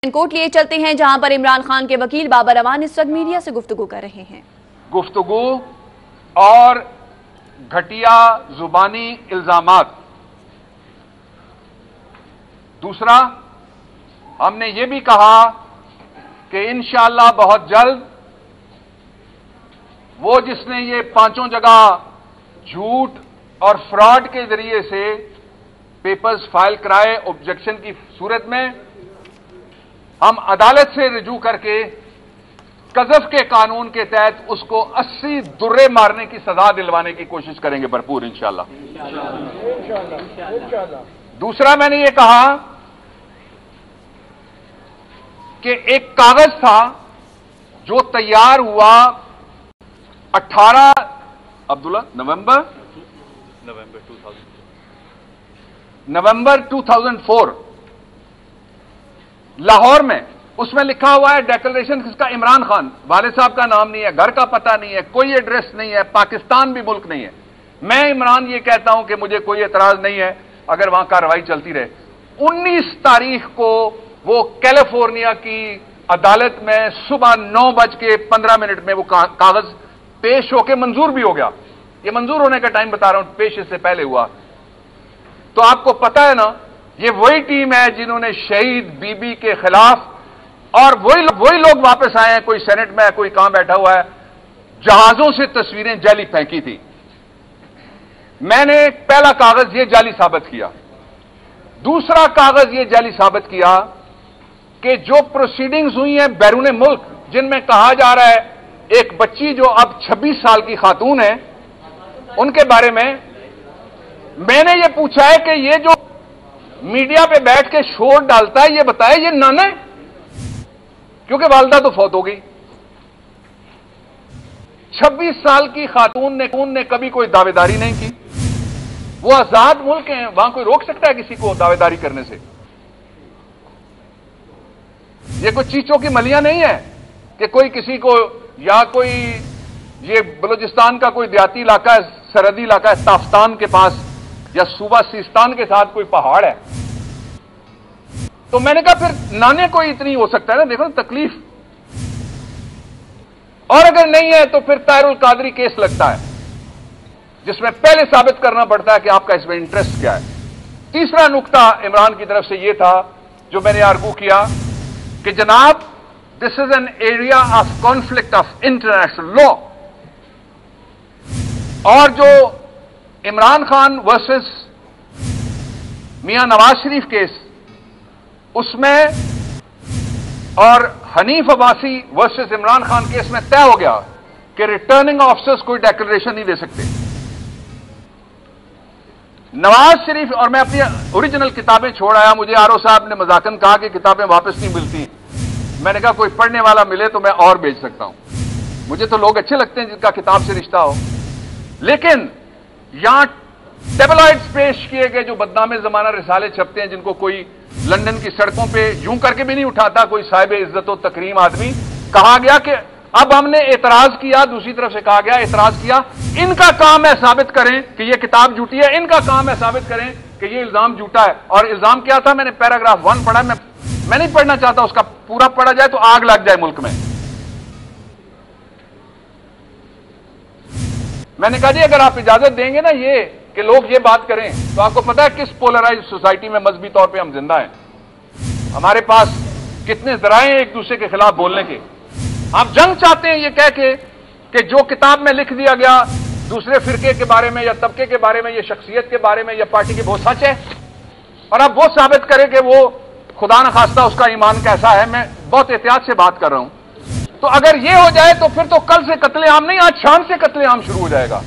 کوٹ لیے چلتے ہیں جہاں پر عمران خان کے وکیل بابر امان اس وقت میڈیا سے گفتگو کر رہے ہیں۔ گفتگو اور گھٹیا زبانی الزامات۔ دوسرا، ہم نے یہ بھی کہا کہ انشاءاللہ بہت جلد وہ جس نے یہ پانچوں جگہ جھوٹ اور فراڈ کے ذریعے سے پیپرز فائل کرائے آبجیکشن کی صورت میں، ہم عدالت سے رجوع کر کے قذف کے قانون کے تحت اس کو 80 درے مارنے کی سزا دلوانے کی کوشش کریں گے بھرپور انشاءاللہ۔ دوسرا، میں نے یہ کہا کہ ایک کاغذ تھا جو تیار ہوا 18 نومبر 2004 لاہور میں، اس میں لکھا ہوا ہے ڈیکلریشن کس کا؟ عمران خان۔ والد صاحب کا نام نہیں ہے، گھر کا پتہ نہیں ہے، کوئی ایڈریس نہیں ہے، پاکستان بھی ملک نہیں ہے۔ میں عمران یہ کہتا ہوں کہ مجھے کوئی اعتراض نہیں ہے اگر وہاں کارروائی چلتی رہے۔ 19 تاریخ کو وہ کیلیفورنیا کی عدالت میں صبح 9:15 میں وہ کاغذ پیش ہو کے منظور بھی ہو گیا۔ یہ منظور ہونے کا ٹائم بتا رہا ہوں، پیش اس سے پہلے ہوا۔ تو آپ کو پتا ہے نا، یہ وہی ٹیم ہے جنہوں نے شہید بی بی کے خلاف، اور وہی لوگ واپس آئے ہیں، کوئی سینٹ میں ہے، کوئی کہاں بیٹھا ہوا ہے، جہازوں سے تصویریں جعلی پھینکی تھی۔ میں نے پہلا کاغذ یہ جعلی ثابت کیا۔ دوسرا کاغذ یہ جعلی ثابت کیا کہ جو پروسیڈنگز ہوئی ہیں بیرون ملک، جن میں کہا جا رہا ہے ایک بچی جو اب 26 سال کی خاتون ہے، ان کے بارے میں نے یہ پوچھا ہے کہ یہ جو میڈیا پہ بیٹھ کے شور ڈالتا ہے، یہ بتائے یہ نانا ہے؟ کیونکہ والدہ تو فوت ہو گئی۔ 26 سال کی خاتون نے کبھی کوئی دعوے داری نہیں کی۔ وہ آزاد ملک ہیں، وہاں کوئی روک سکتا ہے کسی کو دعوے داری کرنے سے؟ یہ کوئی چیچوں کی ملیاں نہیں ہے کہ کوئی کسی کو، یا کوئی یہ بلوچستان کا کوئی دیہاتی علاقہ ہے، سرحدی علاقہ ہے تافتان کے پاس، یا صوبہ سیستان کے ساتھ کوئی پہاڑ ہے۔ تو میں نے کہا پھر نانے کو اتنی ہو سکتا ہے نا، دیکھو تکلیف۔ اور اگر نہیں ہے تو پھر طاہر القادری کیس لگتا ہے، جس میں پہلے ثابت کرنا پڑتا ہے کہ آپ کا اس میں انٹرسٹ کیا ہے۔ تیسرا نقطہ عمران کی طرف سے یہ تھا جو میں نے آرگو کیا کہ جناب، this is an area of conflict of international law, اور جو عمران خان ورسز میاں نواز شریف کیس، اس میں اور حنیف عباسی ورسز عمران خان کیس میں طے ہو گیا کہ ریٹرننگ آفیسرز کوئی ڈیکلریشن نہیں دے سکتے۔ نواز شریف، اور میں اپنی اوریجنل کتابیں چھوڑ آیا، مجھے آر او صاحب نے مذاکن کہا کہ کتابیں واپس نہیں ملتی۔ میں نے کہا کوئی پڑھنے والا ملے تو میں اور بھیج سکتا ہوں، مجھے تو لوگ اچھے لگتے ہیں جن کا کتاب سے رشتہ ہو۔ لیکن یہاں ٹیبلائڈز پیش کیے گئے جو بدنام زمانہ رسالے چھپتے ہیں، جن کو کوئی لندن کی سڑکوں پہ یوں کر کے بھی نہیں اٹھاتا، کوئی صاحب عزت و تکریم آدمی، کہا گیا کہ اب ہم نے اعتراض کیا، دوسری طرف سے کہا گیا اعتراض کیا، ان کا کام ہے ثابت کریں کہ یہ کتاب جھوٹی ہے، ان کا کام ہے ثابت کریں کہ یہ الزام جھوٹا ہے۔ اور الزام کیا تھا؟ میں نے پیراگراف 1 پڑھا، میں نہیں پڑھنا چاہتا، اس کا پورا پڑھا جائے تو آگ لگ جائے ملک میں۔ میں نے کہا جی اگر آپ اجازت دیں گے نا یہ کہ لوگ یہ بات کریں، تو آپ کو پتا ہے کس پولرائز سوسائٹی میں مذہبی طور پہ ہم زندہ ہیں؟ ہمارے پاس کتنے ذرائع ہیں ایک دوسرے کے خلاف بولنے کے۔ آپ جنگ چاہتے ہیں یہ کہہ کے کہ جو کتاب میں لکھ دیا گیا دوسرے فرقے کے بارے میں یا طبقے کے بارے میں یا شخصیت کے بارے میں یا پارٹی کے، وہ سچ ہے، اور آپ وہ ثابت کریں کہ وہ خدا نخواستہ اس کا ایمان کیسا ہے۔ میں بہت احتیاط سے بات کر رہا ہوں۔ تو اگر یہ ہو جائے تو پھر تو کل سے قتل عام نہیں، آج شام سے قتل عام شروع ہو جائے گا۔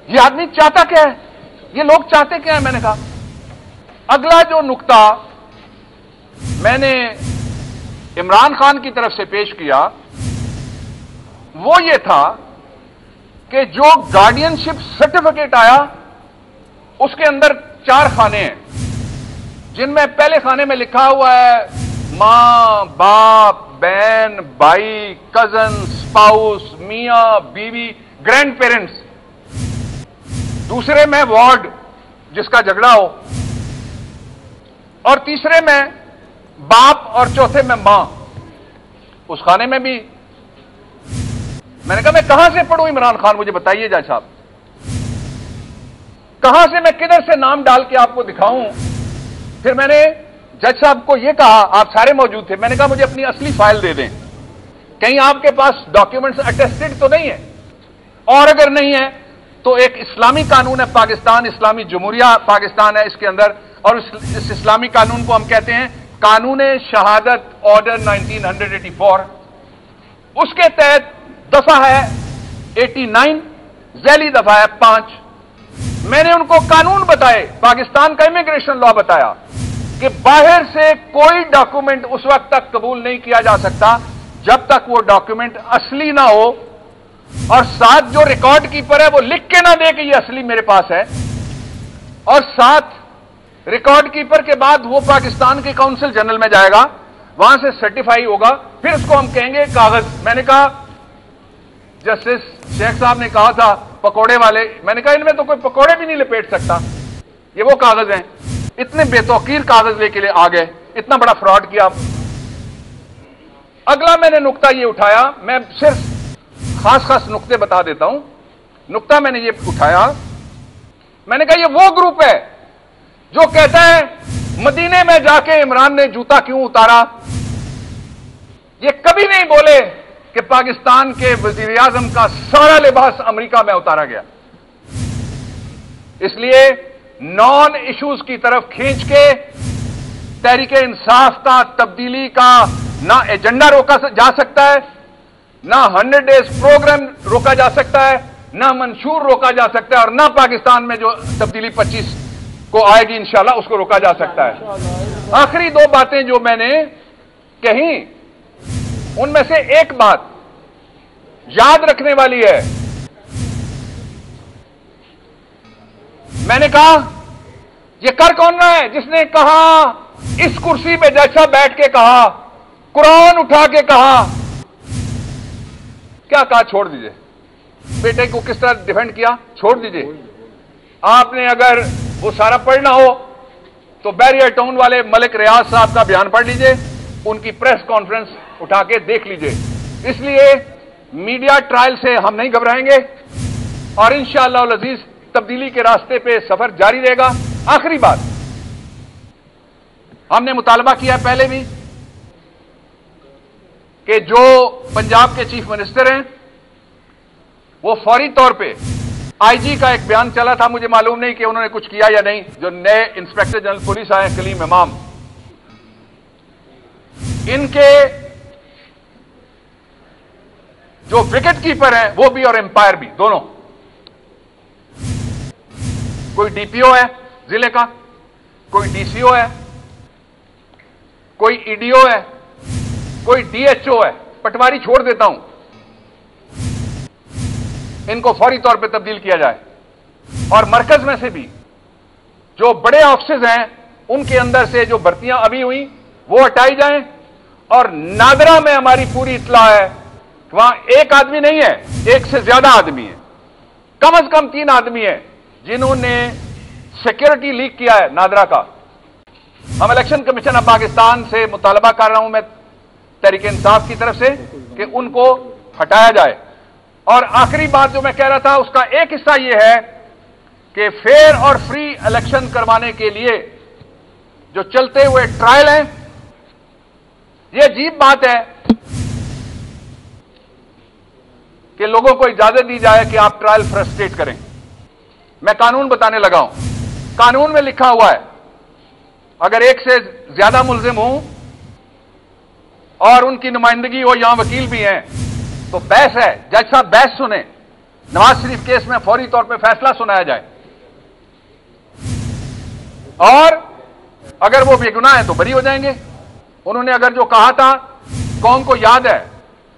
یہ آدمی چاہتا کیا ہے؟ یہ لوگ چاہتے کیا ہے؟ میں نے کہا اگلا جو نقطہ میں نے عمران خان کی طرف سے پیش کیا وہ یہ تھا کہ جو گارڈین شپ سرٹیفکیٹ آیا اس کے اندر 4 خانے ہیں، جن میں پہلے خانے میں لکھا ہوا ہے ماں، باپ، بہن، بھائی، کزن، سپاؤس، میاں، بیوی، گرینڈ پیرنٹس۔ دوسرے میں وارڈ جس کا جھگڑا ہو، اور تیسرے میں बाप और चौथे में मां। उस खाने में भी मैंने कहा मैं कहां से पढ़ूं इमरान खान, मुझे बताइए जज साहब, कहां से मैं किधर से नाम डाल के आपको दिखाऊं। फिर मैंने जज साहब को यह कहा, आप सारे मौजूद थे, मैंने कहा मुझे अपनी असली फाइल दे दें, कहीं आपके पास डॉक्यूमेंट्स अटेस्टेड तो नहीं है, और अगर नहीं है तो एक इस्लामी कानून है पाकिस्तान, इस्लामी जमहूरिया पाकिस्तान है इसके अंदर, और इस इस्लामी कानून को हम कहते हैं कानून शहादत ऑर्डर 1984। उसके तहत दफा है 89, झैली दफा है 5। मैंने उनको कानून बताए, पाकिस्तान का इमिग्रेशन लॉ बताया कि बाहर से कोई डॉक्यूमेंट उस वक्त तक कबूल नहीं किया जा सकता जब तक वो डॉक्यूमेंट असली ना हो, और साथ जो रिकॉर्ड कीपर है वो लिख के ना दे कि ये असली मेरे पास है, और साथ रिकॉर्ड कीपर के बाद वो पाकिस्तान के काउंसिल जनरल में जाएगा, वहां से सर्टिफाई होगा, फिर उसको हम कहेंगे कागज। मैंने कहा जस्टिस शेख साहब ने कहा था पकोड़े वाले, मैंने कहा इनमें तो कोई पकोड़े भी नहीं लपेट सकता, ये वो कागज हैं। इतने बेतौकीर कागज लेके आ गए, इतना बड़ा फ्रॉड किया। अगला मैंने नुक्ता ये उठाया, मैं सिर्फ खास नुक्ते बता देता हूं। नुक्ता मैंने ये उठाया, मैंने कहा ये वो ग्रुप है जो कहता है मदीने में जाके इमरान ने जूता क्यों उतारा। ये कभी नहीं बोले कि पाकिस्तान के वजीर आजम का सारा लिबास अमेरिका में उतारा गया। इसलिए नॉन इश्यूज की तरफ खींच के तहरीक इंसाफ का, तब्दीली का ना एजेंडा रोका जा सकता है, ना 100 डेज प्रोग्राम रोका जा सकता है, ना मंशूर रोका जा सकता है, और ना पाकिस्तान में जो तब्दीली 25 को आएगी इंशाल्लाह उसको रोका जा सकता है। आखिरी 2 बातें जो मैंने कही, उनमें से एक बात याद रखने वाली है। मैंने कहा यह कर कौन रहा है जिसने कहा, इस कुर्सी पे जैसा बैठ के कहा, कुरान उठा के कहा, क्या कहा, छोड़ दीजिए, बेटे को किस तरह डिफेंड किया, छोड़ दीजिए। आपने अगर वो सारा पढ़ना हो तो बैरियर टाउन वाले मलिक रियाज साहब का बयान पढ़ लीजिए, उनकी प्रेस कॉन्फ्रेंस उठा के देख लीजिए। इसलिए मीडिया ट्रायल से हम नहीं घबराएंगे, और इंशाअल्लाह अल अजीज तब्दीली के रास्ते पे सफर जारी रहेगा। आखिरी बात, हमने मुतालबा किया पहले भी कि जो पंजाब के चीफ मिनिस्टर हैं वो फौरी तौर पे, आईजी का एक बयान चला था, मुझे मालूम नहीं कि उन्होंने कुछ किया या नहीं, जो नए इंस्पेक्टर जनरल पुलिस आए कलीम इमाम, इनके जो विकेट कीपर हैं वो भी और एम्पायर भी, दोनों, कोई डीपीओ है जिले का, कोई डीसीओ है, कोई ईडीओ है, कोई डीएचओ है, पटवारी छोड़ देता हूं, इनको फौरी तौर पे तब्दील किया जाए। और मरकज में से भी जो बड़े ऑफिस हैं उनके अंदर से जो भर्तियां अभी हुई वो हटाई जाएं। और नादरा में हमारी पूरी इत्तला है, वहां एक आदमी नहीं है, एक से ज्यादा आदमी है, कम से कम 3 आदमी है जिन्होंने सिक्योरिटी लीक किया है नादरा का। हम इलेक्शन कमीशन ऑफ पाकिस्तान से मुतालबा कर रहा हूं मैं तहरीक इंसाफ की तरफ से कि उनको हटाया जाए। और आखिरी बात जो मैं कह रहा था उसका एक हिस्सा यह है कि फेयर और फ्री इलेक्शन करवाने के लिए जो चलते हुए ट्रायल हैं, यह अजीब बात है कि लोगों को इजाजत दी जाए कि आप ट्रायल फ्रस्ट्रेट करें। मैं कानून बताने लगा हूं, कानून में लिखा हुआ है अगर एक से ज्यादा मुल्जिम हूं और उनकी नुमाइंदगी हो, यहां वकील भी हैं, तो बहस है, जज साहब बहस सुने, नवाज शरीफ केस में फौरी तौर पे फैसला सुनाया जाए, और अगर वो बेगुनाह है तो बरी हो जाएंगे। उन्होंने अगर जो कहा था, कौम को याद है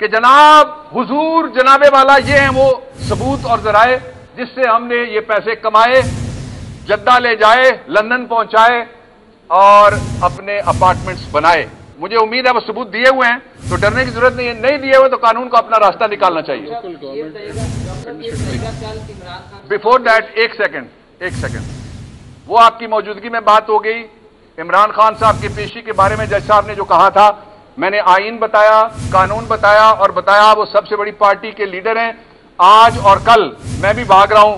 कि जनाब हुजूर जनाबे वाला ये हैं वो सबूत और जराए जिससे हमने ये पैसे कमाए, जद्दा ले जाए, लंदन पहुंचाए और अपने अपार्टमेंट्स बनाए। मुझे उम्मीद है वो सबूत दिए हुए हैं, तो डरने की जरूरत नहीं है। नहीं दिए हुए तो कानून को अपना रास्ता निकालना चाहिए। बिफोर दैट एक सेकंड, वो आपकी मौजूदगी में बात हो गई इमरान खान साहब की पेशी के बारे में जज साहब ने जो कहा था, मैंने आईन बताया, कानून बताया और बताया वो सबसे बड़ी पार्टी के लीडर हैं। आज और कल मैं भी भाग रहा हूं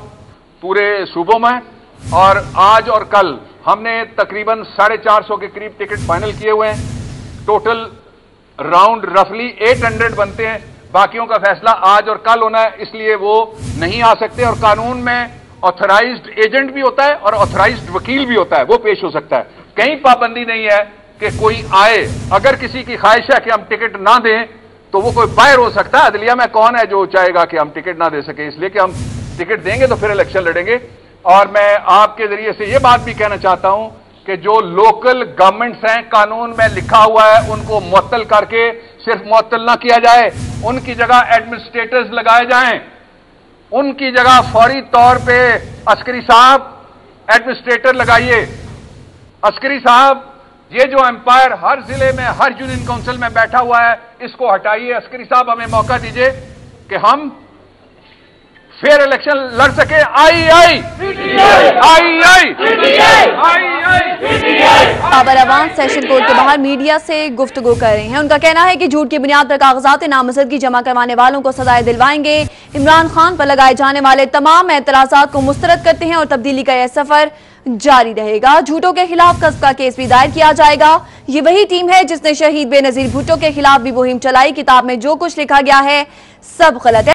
पूरे सूबों में, और आज और कल हमने तकरीबन 450 के करीब टिकट फाइनल किए हुए हैं। टोटल राउंड रफली 800 बनते हैं। बाकियों का फैसला आज और कल होना है, इसलिए वो नहीं आ सकते। और कानून में ऑथराइज्ड एजेंट भी होता है और ऑथराइज्ड वकील भी होता है, वो पेश हो सकता है। कहीं पाबंदी नहीं है कि कोई आए। अगर किसी की ख्वाहिश है कि हम टिकट ना दें तो वो कोई बाहर हो सकता है। अदलिया में कौन है जो चाहेगा कि हम टिकट ना दे सके, इसलिए कि हम टिकट देंगे तो फिर इलेक्शन लड़ेंगे। और मैं आपके जरिए से ये बात भी कहना चाहता हूं कि जो लोकल गवर्नमेंट्स हैं, कानून में लिखा हुआ है उनको मुअत्तल करके सिर्फ मुअत्तल ना किया जाए, उनकी जगह एडमिनिस्ट्रेटर्स लगाए जाएं। उनकी जगह फौरी तौर पे अस्करी साहब एडमिनिस्ट्रेटर लगाइए। अस्करी साहब, ये जो एम्पायर हर जिले में, हर यूनियन काउंसिल में बैठा हुआ है, इसको हटाइए। अस्करी साहब, हमें मौका दीजिए कि हम फेयर इलेक्शन लड़ सके। बाबर अवान सेशन कोर्ट के बाहर मीडिया से गुफ्तगू कर रहे हैं। उनका कहना है कि झूठ की बुनियाद पर कागजात नामजदगी जमा करवाने वालों को सजाएं दिलवाएंगे। इमरान खान पर लगाए जाने वाले तमाम एतराजात को मुस्तरद करते हैं और तब्दीली का यह सफर जारी रहेगा। झूठों के खिलाफ कस्ब का केस भी दायर किया जाएगा। ये वही टीम है जिसने शहीद बेनजीर भुट्टो के खिलाफ भी मुहिम चलाई। किताब में जो कुछ लिखा गया है सब गलत है।